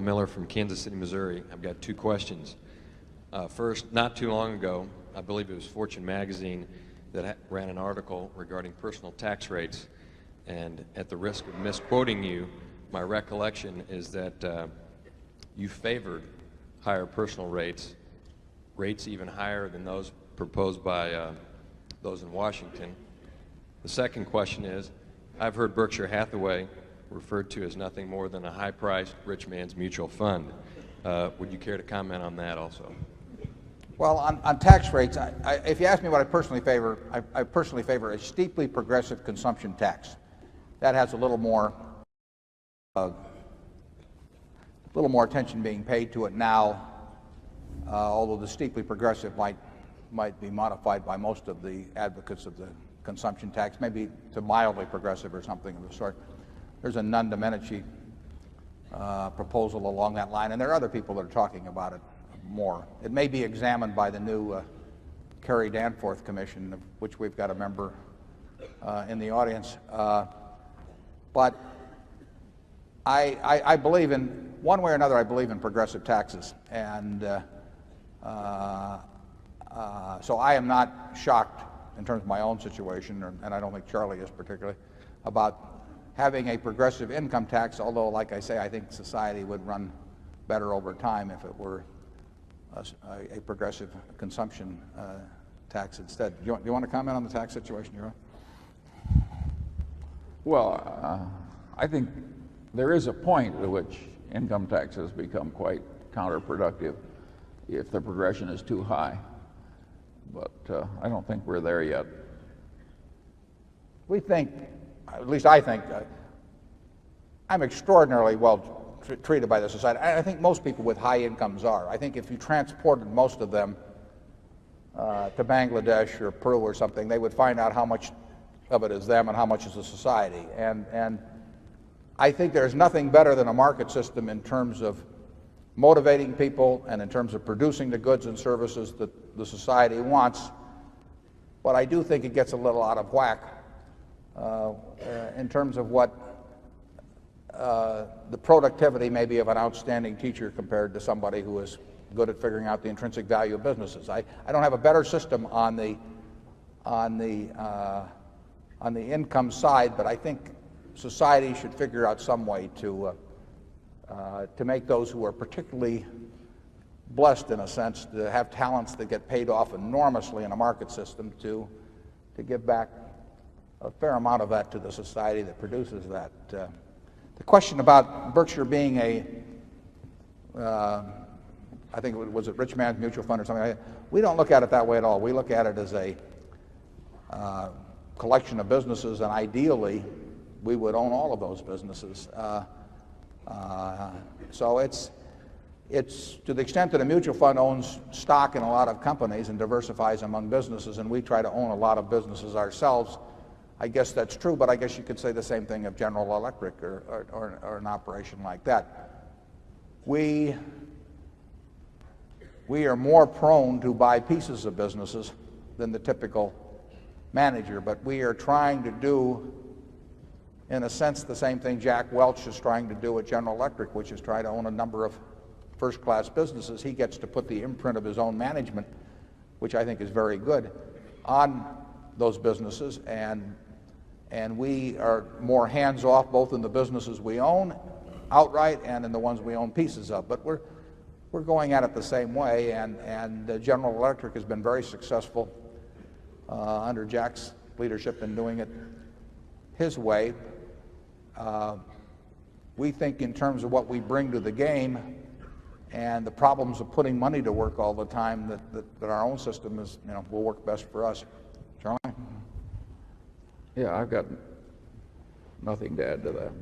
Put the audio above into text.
Miller from Kansas City, Missouri. I've got two questions. First, not too long ago, I believe it was Fortune magazine that ran an article regarding personal tax rates, and at the risk of misquoting you, my recollection is that you favored higher personal rates even higher than those proposed by those in Washington. The second question is, I've heard Berkshire Hathaway referred to as nothing more than a high-priced rich man's mutual fund. Would you care to comment on that also? Well, on tax rates, if you ask me what I personally favor, I personally favor a steeply progressive consumption tax. That has a little more attention being paid to it now, although the steeply progressive might be modified by most of the advocates of the consumption tax, maybe to mildly progressive or something of the sort. There's a non Domenici proposal along that line, and there are other people that are talking about it more. It may be examined by the new Kerry Danforth Commission, of which we've got a member in the audience. But I believe in, one way or another, I believe in progressive taxes. And so I am not shocked in terms of my own situation, and I don't think Charlie is particularly, about having a progressive income tax, although, like I say, I think society would run better over time if it were a progressive consumption tax instead. Do you want to comment on the tax situation you're on? Well, I think there is a point at which income taxes become quite counterproductive if the progression is too high. But I don't think we're there yet. We think, at least I think, I'm extraordinarily well treated by the society. I think most people with high incomes are. I think if you transported most of them to Bangladesh or Peru or something, they would find out how much of it is them and how much is the society. And I think there's nothing better than a market system in terms of motivating people and in terms of producing the goods and services that the society wants. But I do think it gets a little out of whack in terms of what the productivity maybe of an outstanding teacher compared to somebody who is good at figuring out the intrinsic value of businesses. I don't have a better system on the income side, but I think society should figure out some way to make those who are particularly blessed, in a sense, to have talents that get paid off enormously in a market system, to give back a fair amount of that to the society that produces that. The question about Berkshire being I think was it rich man's mutual fund or something like that, we don't look at it that way at all. We look at it as a collection of businesses, and ideally we would own all of those businesses. So it's to the extent that a mutual fund owns stock in a lot of companies and diversifies among businesses, and we try to own a lot of businesses ourselves, I guess that's true, but I guess you could say the same thing of General Electric or an operation like that. We are more prone to buy pieces of businesses than the typical manager, but we are trying to do, in a sense, the same thing Jack Welch is trying to do at General Electric, which is try to own a number of first-class businesses. He gets to put the imprint of his own management, which I think is very good, on those businesses, and we are more hands-off both in the businesses we own outright and in the ones we own pieces of. But we're going at it the same way, and General Electric has been very successful under Jack's leadership in doing it his way. We think in terms of what we bring to the game and the problems of putting money to work all the time that our own system is, will work best for us. Charlie? Yeah, I've got nothing to add to that.